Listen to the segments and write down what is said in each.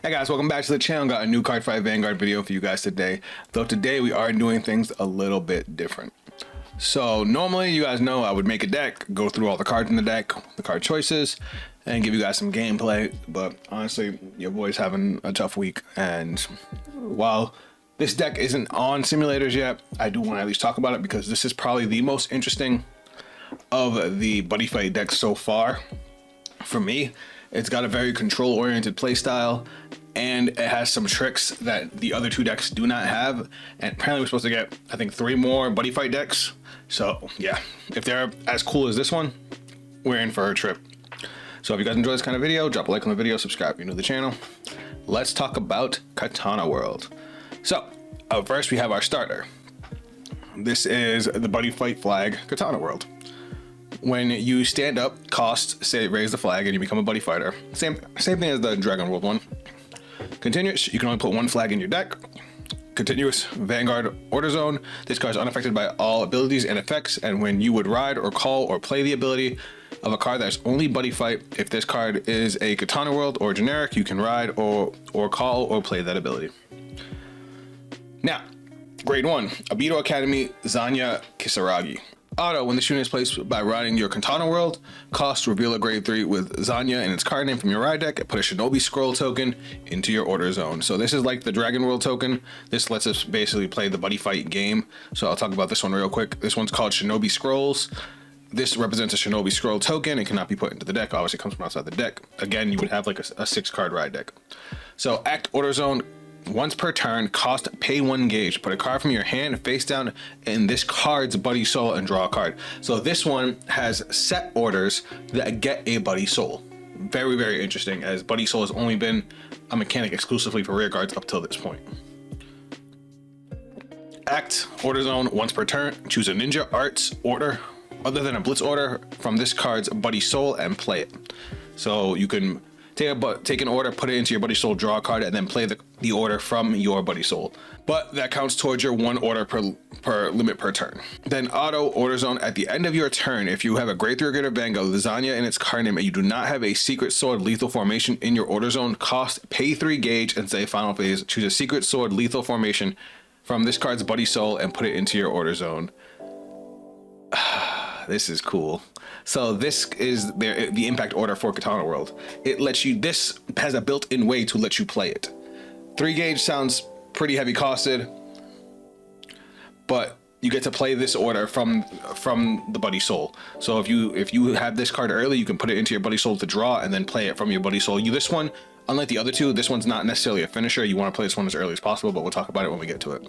Hey guys, welcome back to the channel. Got a new Cardfight Vanguard video for you guys today. Though today we are doing things a little bit different. So normally you guys know I would make a deck, go through all the cards in the deck, the card choices, and give you guys some gameplay. But honestly, your boy's having a tough week. And while this deck isn't on simulators yet, I do want to at least talk about it because this is probably the most interesting of the Buddyfight decks so far for me. It's got a very control-oriented playstyle, and it has some tricks that the other two decks do not have. And apparently we're supposed to get, I think, 3 more Buddyfight decks. So yeah, if they're as cool as this one, we're in for a trip. So if you guys enjoy this kind of video, drop a like on the video, subscribe if you're new to the channel. Let's talk about Katana World. So first we have our starter. This is the Buddyfight flag Katana World. When you stand up, cost, say, raise the flag, and you become a buddy fighter. Same thing as the Dragon World one. Continuous, you can only put 1 flag in your deck. Continuous, Vanguard Order Zone. This card is unaffected by all abilities and effects, and when you would ride or call or play the ability of a card that's only buddy fight, if this card is a Katana World or generic, you can ride or call or play that ability. Now, Grade 1, Obito Academy Zanya Kisaragi. Auto, when this unit is placed by riding your Katana World, cost, reveal a grade 3 with Zanya and its card name from your ride deck, and put a Shinobi Scroll token into your order zone. So this is like the Dragon World token. This lets us basically play the buddy fight game. So I'll talk about this one real quick. This one's called Shinobi Scrolls. This represents a Shinobi Scroll token. It cannot be put into the deck. Obviously it comes from outside the deck. Again, you would have like a 6-card ride deck. So act order zone. Once per turn, cost, pay 1 gauge. Put a card from your hand face down in this card's buddy soul and draw a card. So this one has set orders that get a buddy soul. Very, very interesting, as buddy soul has only been a mechanic exclusively for rear guards up till this point. Act order zone. Once per turn, choose a ninja arts order other than a blitz order from this card's buddy soul and play it. So you can take an order, put it into your buddy soul, draw a card, and then play the order from your buddy soul. But that counts towards your 1 order per limit per turn. Then auto order zone. At the end of your turn, if you have a grade 3 or greater Vanguard, Lasagna in its card name, and you do not have a secret sword lethal formation in your order zone, cost, pay 3 gauge and say final phase. Choose a secret sword lethal formation from this card's buddy soul and put it into your order zone. This is cool. So this is the impact order for Katana World. It lets you, this has a built-in way to let you play it. 3 gauge sounds pretty heavy costed, but you get to play this order from the buddy soul. So if you have this card early, you can put it into your buddy soul to draw and then play it from your buddy soul. This one, unlike the other two, this one's not necessarily a finisher. You want to play this one as early as possible, but we'll talk about it when we get to it.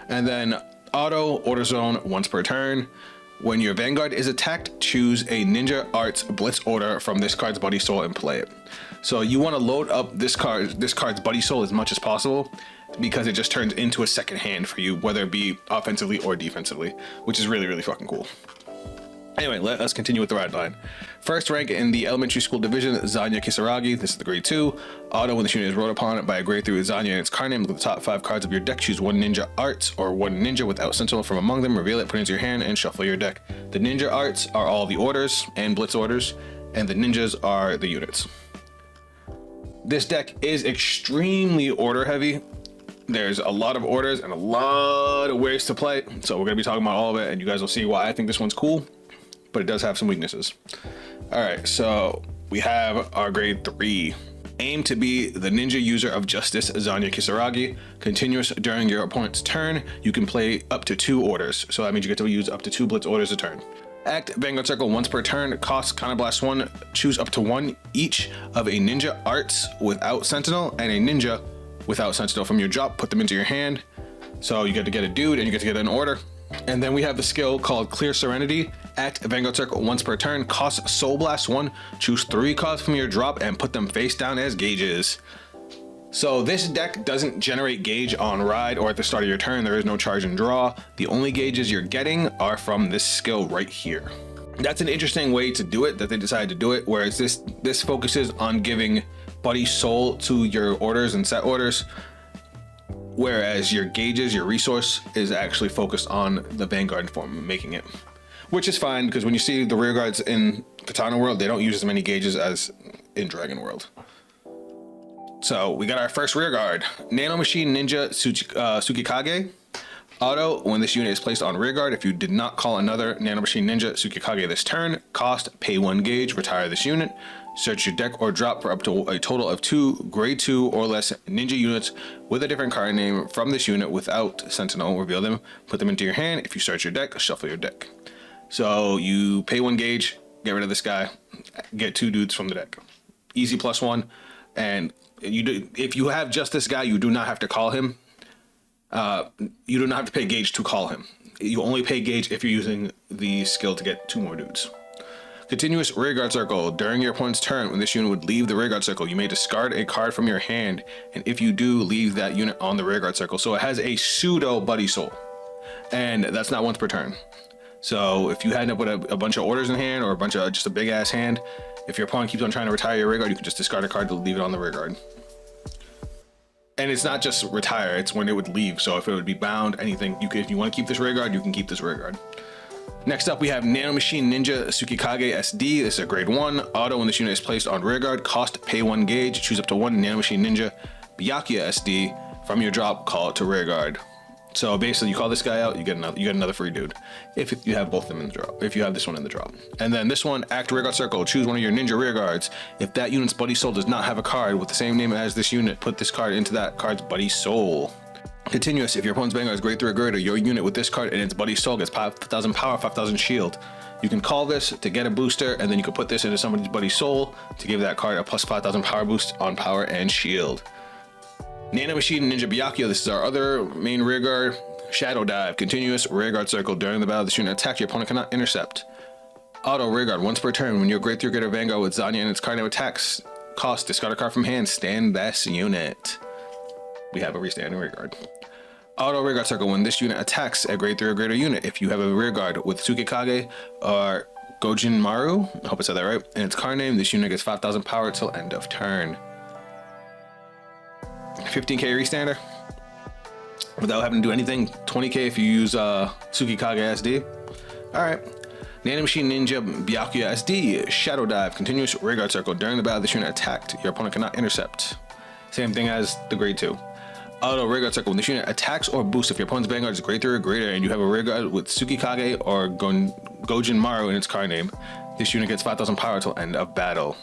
And then auto order zone once per turn. When your Vanguard is attacked, choose a Ninja Arts Blitz order from this card's buddy soul and play it. So you want to load up this card's buddy soul as much as possible, because it just turns into a second hand for you, whether it be offensively or defensively, which is really, really fucking cool. Anyway, let us continue with the ride line. First rank in the elementary school division, Zanya Kisaragi. This is the grade 2. Auto, when this unit is rode upon by a grade 3 with Zanya and its card name, look at the top 5 cards of your deck. Choose 1 Ninja Arts or 1 Ninja without Sentinel from among them. Reveal it, put it into your hand, and shuffle your deck. The Ninja Arts are all the orders and blitz orders, and the Ninjas are the units. This deck is extremely order heavy. There's a lot of orders and a lot of ways to play. So we're going to be talking about all of it, and you guys will see why I think this one's cool, but it does have some weaknesses. All right, so we have our grade 3. Aim to be the ninja user of justice, Zanya Kisaragi. Continuous during your opponent's turn. You can play up to 2 orders. So that means you get to use up to 2 blitz orders a turn. Act Vanguard Circle once per turn. Cost Counterblast 1. Choose up to 1 each of a Ninja Arts without Sentinel and a Ninja without Sentinel from your drop. Put them into your hand. So you get to get a dude and you get to get an order. And then we have the skill called Clear Serenity. Act Vanguard Circle once per turn. Cost Soul Blast 1. Choose 3 cards from your drop and put them face down as gauges. So this deck doesn't generate gauge on ride or at the start of your turn. There is no charge and draw. The only gauges you're getting are from this skill right here. That's an interesting way to do it, that they decided to do it, whereas this focuses on giving buddy soul to your orders and set orders, whereas your gauges, your resource, is actually focused on the Vanguard form, making it. Which is fine, because when you see the rear guards in Katana World, they don't use as many gauges as in Dragon World. So we got our first rear guard, Nano Machine Ninja Tsukikage. Auto, when this unit is placed on rear guard, if you did not call another Nano Machine Ninja Tsukikage this turn, cost, pay 1 gauge, retire this unit. Search your deck or drop for up to a total of 2 grade 2 or less ninja units with a different card name from this unit without Sentinel. Reveal them, put them into your hand. If you search your deck, shuffle your deck. So you pay 1 gauge, get rid of this guy, get 2 dudes from the deck. Easy +1. And if you have just this guy, you do not have to call him. You do not have to pay gauge to call him. You only pay gauge if you're using the skill to get 2 more dudes. Continuous rearguard circle. During your opponent's turn, when this unit would leave the rearguard circle, you may discard a card from your hand, and if you do, leave that unit on the rearguard circle. So it has a pseudo Buddy Soul, and that's not once per turn. So if you end up with a bunch of orders in hand, or a bunch of just a big ass hand, if your opponent keeps on trying to retire your rearguard, you can just discard a card to leave it on the rearguard. And it's not just retire, it's when it would leave. So if it would be bound, anything, if you want to keep this rearguard, you can keep this rearguard. Next up, we have Nano Machine Ninja Tsukikage SD. This is a grade 1. Auto, when this unit is placed on rearguard, cost, pay 1 gauge. Choose up to 1 Nano Machine Ninja Byakuya SD from your drop, call it to rearguard. So basically, you call this guy out, you get another free dude. If you have both of them in the drop, if you have this one in the drop. And then this one, act rearguard circle. Choose one of your ninja rearguards. If that unit's Buddy Soul does not have a card with the same name as this unit, put this card into that card's Buddy Soul. Continuous, if your opponent's Vanguard is grade 3 or greater, your unit with this card and its Buddy Soul gets 5,000 power, 5,000 shield. You can call this to get a booster, and then you can put this into somebody's Buddy Soul to give that card a plus 5,000 power boost on power and shield. Nano Machine Ninja Byakuya, this is our other main rearguard. Shadow Dive, continuous rearguard circle. During the battle, this unit attacks, your opponent cannot intercept. Auto rearguard, once per turn, when your grade 3 or greater Vanguard with Zanya and its card name attacks, cost, discard a card from hand, stand this unit. We have a restanding rearguard. Auto rearguard circle, when this unit attacks a grade 3 or greater unit, if you have a rearguard with Tsukikage or Gojin Maru, I hope I said that right, and its card name, this unit gets 5,000 power till end of turn. 15k restander without having to do anything. 20k if you use Tsukikage SD. Alright. Nano Machine Ninja Byakuya SD. Shadow Dive, continuous rearguard circle. During the battle, this unit attacked, your opponent cannot intercept. Same thing as the grade 2. Auto rearguard circle, when this unit attacks or boosts, if your opponent's Vanguard is grade 3 or greater and you have a rearguard with Tsukikage or Gojin Maru in its card name, this unit gets 5,000 power till end of battle.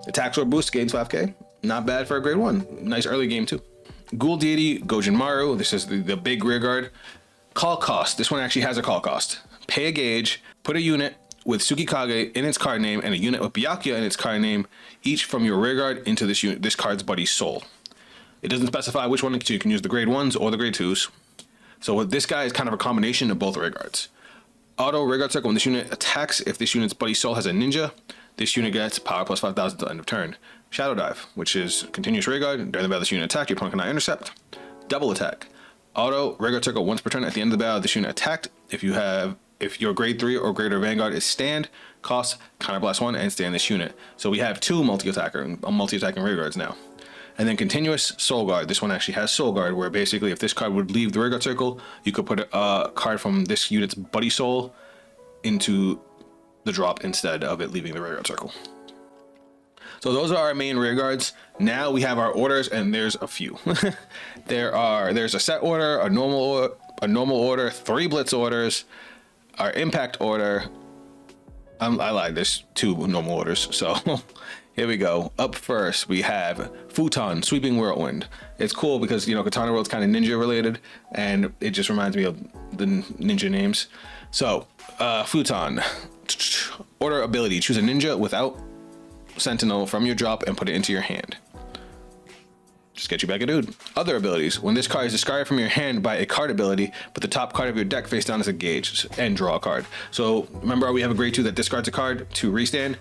Attacks or boosts gains 5k. Not bad for a grade 1. Nice early game too. Ghoul Deity, Gojin Maru. This is the big rearguard. Call cost. This one actually has a call cost. Pay a gauge, put a unit with Tsukikage in its card name and a unit with Byakuya in its card name, each from your rearguard into this card's Buddy Soul. It doesn't specify which one, so you can use the grade 1s or the grade 2s. So this guy is kind of a combination of both rearguards. Auto rearguard circle, when this unit attacks, if this unit's Buddy Soul has a ninja, this unit gets power plus 5,000 till end of turn. Shadow Dive, which is continuous rearguard. During the battle, this unit attacked, your opponent cannot intercept. Double attack. Auto rearguard circle, once per turn. At the end of the battle, this unit attacked. If your grade 3 or greater Vanguard is stand, cost, counterblast 1, and stand this unit. So we have 2 multi-attacking rearguards now. And then continuous Soul Guard. This one actually has Soul Guard, where basically if this card would leave the rearguard circle, you could put a card from this unit's Buddy Soul into the drop instead of it leaving the rearguard circle. So those are our main rearguards. Now we have our orders, and there's a few. There's a set order, a normal order, 3 blitz orders, our impact order. I lied, there's 2 normal orders. So here we go. Up first, we have Futon, Sweeping Whirlwind. It's cool because, Katana World's kind of ninja related, and it just reminds me of the ninja names. So, Futon. Order ability. Choose a ninja without Sentinel from your drop and put it into your hand. Just get you back a dude. Other abilities. When this card is discarded from your hand by a card ability, put the top card of your deck face down as a gauge and draw a card. So remember, we have a grade 2 that discards a card to restand.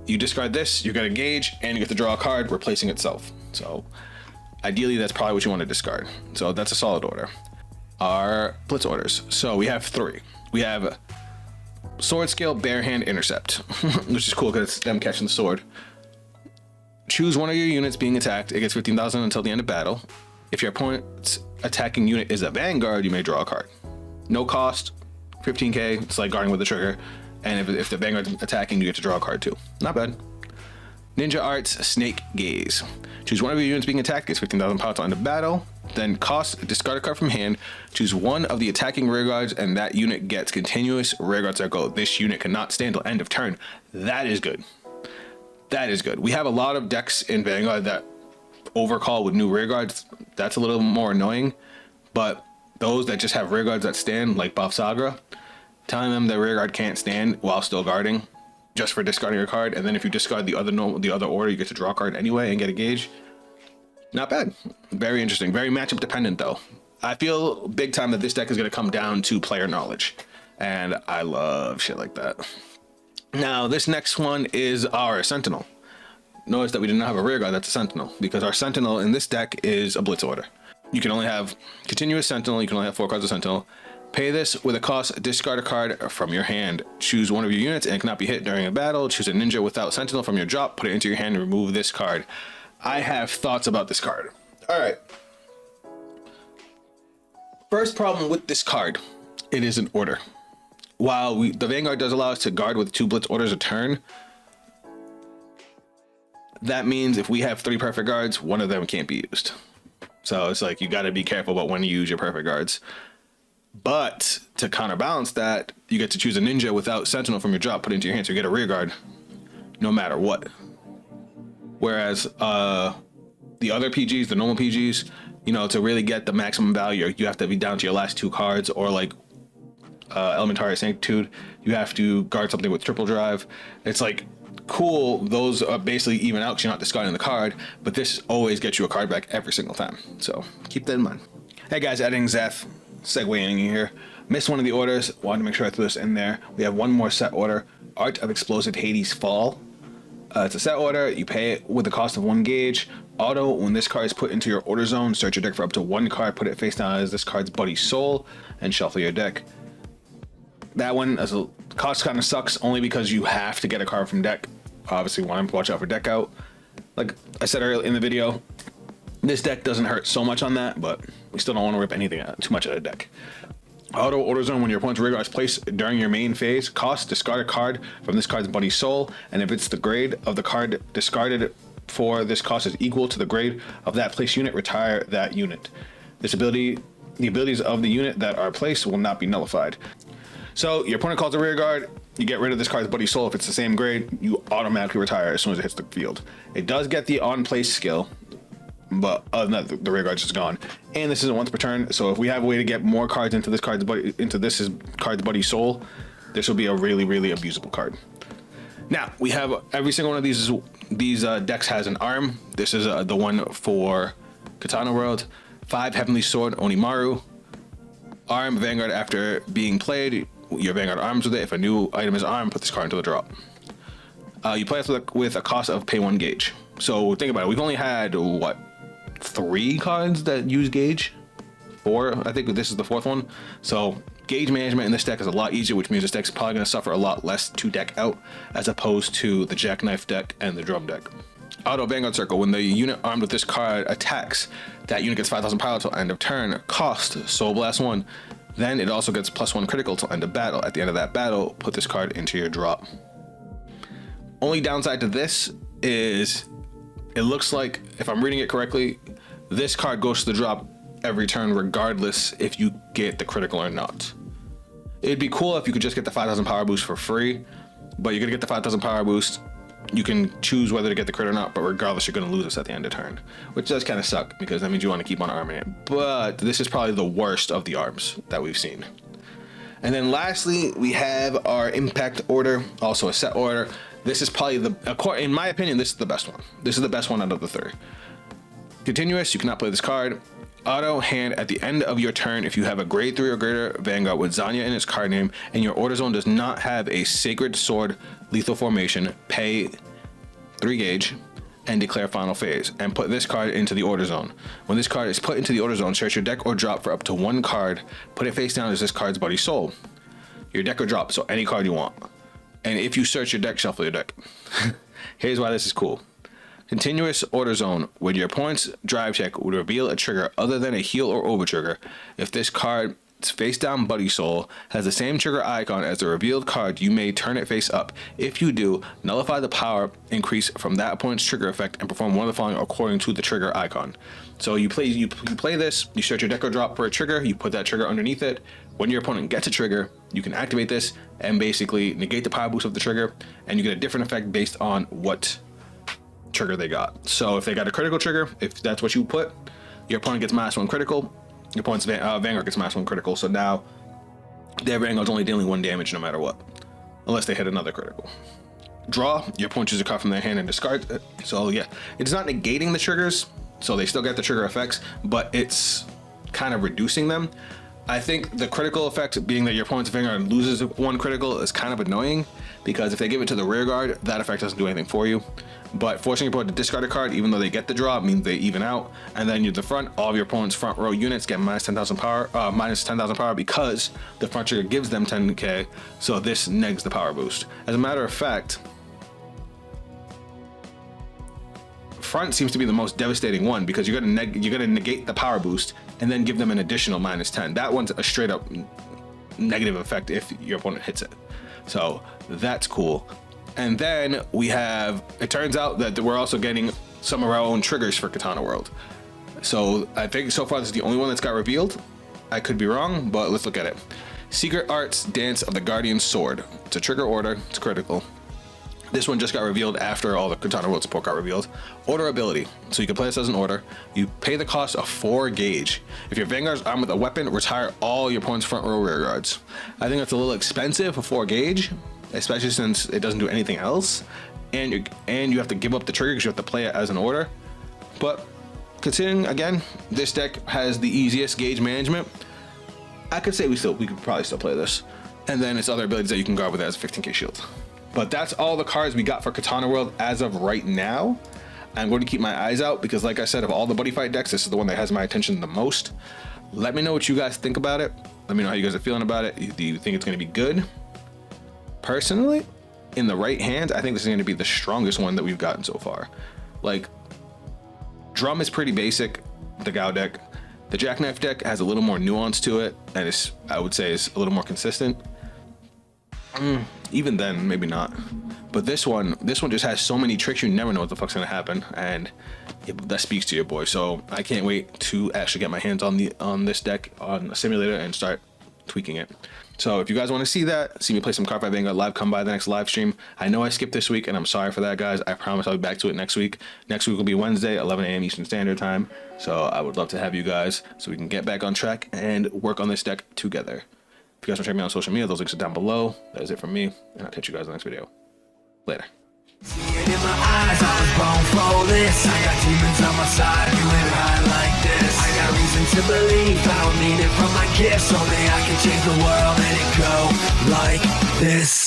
You discard this, you get a gauge, and you get to draw a card replacing itself. So ideally, that's probably what you want to discard. So that's a solid order. Our blitz orders. So we have 3. We have Sword Scale, Bare Hand, Intercept, which is cool because it's them catching the sword. Choose one of your units being attacked. It gets 15,000 until the end of battle. If your opponent's attacking unit is a Vanguard, you may draw a card. No cost, 15k. It's like guarding with the trigger. And if the Vanguard's attacking, you get to draw a card too. Not bad. Ninja Arts Snake Gaze. Choose one of your units being attacked, gets 15,000 power till end of battle. Then cost, discard a card from hand, choose one of the attacking rear guards, and that unit gets continuous rear guard circle. This unit cannot stand till end of turn. That is good. That is good. We have a lot of decks in Vanguard that overcall with new rear guards. That's a little more annoying, but those that just have rear guards that stand, like Buff Sagra, telling them the rear guard can't stand while still guarding, just for discarding a card, and then if you discard the other order, you get to draw a card anyway and get a gauge. Not bad. Very interesting. Very matchup dependent though. I feel big time that this deck is going to come down to player knowledge, and I love shit like that. Now this next one is our Sentinel. Notice that we did not have a rear guard. That's a Sentinel, because our Sentinel in this deck is a Blitz order. You can only have continuous Sentinel. You can only have 4 cards of Sentinel. Pay this with a cost, discard a card from your hand. Choose one of your units and it cannot be hit during a battle. Choose a ninja without Sentinel from your drop, put it into your hand and remove this card. I have thoughts about this card. All right. First problem with this card, it is an order. While the Vanguard does allow us to guard with 2 Blitz orders a turn, that means if we have 3 perfect guards, one of them can't be used. So it's like you got to be careful about when you use your perfect guards. But to counterbalance that, you get to choose a ninja without Sentinel from your drop, put it into your hand, so you get a rear guard no matter what. Whereas the other PGs, the normal PGs, you know, to really get the maximum value, you have to be down to your last 2 cards, or like Elementary Sanctitude, you have to guard something with triple drive. It's like, cool, those are basically even out because you're not discarding the card, but this always gets you a card back every single time. So keep that in mind. Hey guys, editing Zeth. Segueing in here, missed one of the orders, wanted to make sure I threw this in there. We have one more set order, Art of Explosive Hades Fall. It's a set order, you pay it with the cost of 1 gauge. Auto, when this card is put into your order zone, search your deck for up to 1 card, put it face down as this card's Buddy Soul, and shuffle your deck. That one, as a cost, kind of sucks, only because you have to get a card from deck. Obviously, want to watch out for deck out. Like I said earlier in the video, this deck doesn't hurt so much on that, but we still don't want to rip anything out too much out of the deck. Auto order zone, when your opponent's rear guard is placed during your main phase, cost, discard a card from this card's Buddy Soul, and if it's the grade of the card discarded for this cost is equal to the grade of that placed unit, retire that unit. This ability, the abilities of the unit that are placed will not be nullified. So your opponent calls a rear guard, you get rid of this card's Buddy Soul. If it's the same grade, you automatically retire as soon as it hits the field. It does get the on place skill, but other than that, the rear guard's just gone. And this isn't once per turn, so if we have a way to get more cards into this card's Buddy Soul, this will be a really, really abusable card. Now we have every single one of these decks has an arm. This is the one for Katana World. 5 Heavenly Sword Onimaru. Arm Vanguard, after being played, your Vanguard arms with it. If a new item is armed, put this card into the drop. You play it with a cost of pay 1 gauge. So think about it. We've only had, what, 3 cards that use gauge? 4? I think this is the 4th one. So gauge management in this deck is a lot easier, which means this deck's probably going to suffer a lot less to deck out as opposed to the Jackknife deck and the Drum deck. Auto Vanguard Circle. When the unit armed with this card attacks, that unit gets 5,000 power till end of turn. Cost, Soul Blast 1. Then it also gets +1 critical till end of battle. At the end of that battle, put this card into your drop. Only downside to this is it looks like, if I'm reading it correctly, this card goes to the drop every turn regardless if you get the critical or not. It'd be cool if you could just get the 5,000 power boost for free, but you're gonna get the 5,000 power boost. You can choose whether to get the crit or not, but regardless, you're gonna lose this at the end of turn, which does kind of suck because that means you want to keep on arming it. But this is probably the worst of the arms that we've seen. And then lastly, we have our Impact Order, also a set order. This is probably in my opinion, this is the best one. This is the best one out of the 3. Continuous, you cannot play this card. Auto hand at the end of your turn, if you have a grade 3 or greater Vanguard with Zanya in its card name and your order zone does not have a Sacred Sword lethal formation, pay 3 gauge and declare final phase and put this card into the order zone. When this card is put into the order zone, search your deck or drop for up to 1 card, put it face down as this card's Buddy Soul. Your deck or drop, so any card you want. And if you search your deck, shuffle your deck. Here's why this is cool. Continuous order zone. When your opponent's drive check would reveal a trigger other than a heal or over trigger, if this card face down Buddy Soul has the same trigger icon as the revealed card, you may turn it face up. If you do, nullify the power increase from that opponent's trigger effect and perform one of the following according to the trigger icon. So you play this, you search your deck or drop for a trigger, you put that trigger underneath it. When your opponent gets a trigger, you can activate this and basically negate the power boost of the trigger, and you get a different effect based on what trigger they got. So if they got a critical trigger, if that's what you put, your opponent gets -1 critical, your opponent's Vanguard gets -1 critical, so now their Vanguard's only dealing 1 damage no matter what, unless they hit another critical. Draw, your opponent chooses a card from their hand and discards it. So yeah, it's not negating the triggers, so they still get the trigger effects, but it's kind of reducing them. I think the critical effect being that your opponent's Vanguard loses 1 critical is kind of annoying, because if they give it to the rear guard, that effect doesn't do anything for you. But forcing your opponent to discard a card, even though they get the draw, means they even out. And then you're the front, all of your opponent's front row units get -10,000 power, -10,000 power, because the front trigger gives them 10k. So this negs the power boost. As a matter of fact, front seems to be the most devastating one, because you're gonna negate the power boost and then give them an additional -10. That one's a straight up negative effect if your opponent hits it. So that's cool. And then we have, it turns out that we're also getting some of our own triggers for Katana World. So I think so far this is the only one that's got revealed. I could be wrong, but let's look at it. Secret Arts Dance of the Guardian Sword. It's a trigger order, it's critical. This one just got revealed after all the Katana World support got revealed. Order ability. So you can play this as an order. You pay the cost of 4 gauge. If your Vanguard's armed with a weapon, retire all your opponent's front row rear guards. I think that's a little expensive for 4 gauge, especially since it doesn't do anything else. And you have to give up the trigger because you have to play it as an order. But considering, again, this deck has the easiest gauge management, I could say we could probably still play this. And then it's other abilities that you can guard with it as a 15k shield. But that's all the cards we got for Katana World as of right now. I'm going to keep my eyes out because, like I said, of all the Buddy Fight decks, this is the one that has my attention the most. Let me know what you guys think about it. Let me know how you guys are feeling about it. Do you think it's going to be good? Personally, in the right hands, I think this is going to be the strongest one that we've gotten so far. Like, Drum is pretty basic, the Gao deck. The Jackknife deck has a little more nuance to it, and it's, I would say, is a little more consistent. Even then, maybe not. But this one just has so many tricks, you never know what the fuck's gonna happen, and that speaks to your boy. So I can't wait to actually get my hands on this deck on a simulator and start tweaking it. So if you guys want to see that, see me play some Cardfight Vanguard live, come by the next live stream. I know I skipped this week, and I'm sorry for that, guys. I promise I'll be back to it next week. Next week will be Wednesday, 11 a.m. Eastern Standard Time. So I would love to have you guys so we can get back on track and work on this deck together. If you guys want to check me out on social media, those links are down below. That is it from me, and I'll catch you guys in the next video. Later. See it in my eyes, I was born for this. I got demons on my side, you ain't high like this. I got reason to believe, I don't need it from my gifts. Only I can change the world and it go like this.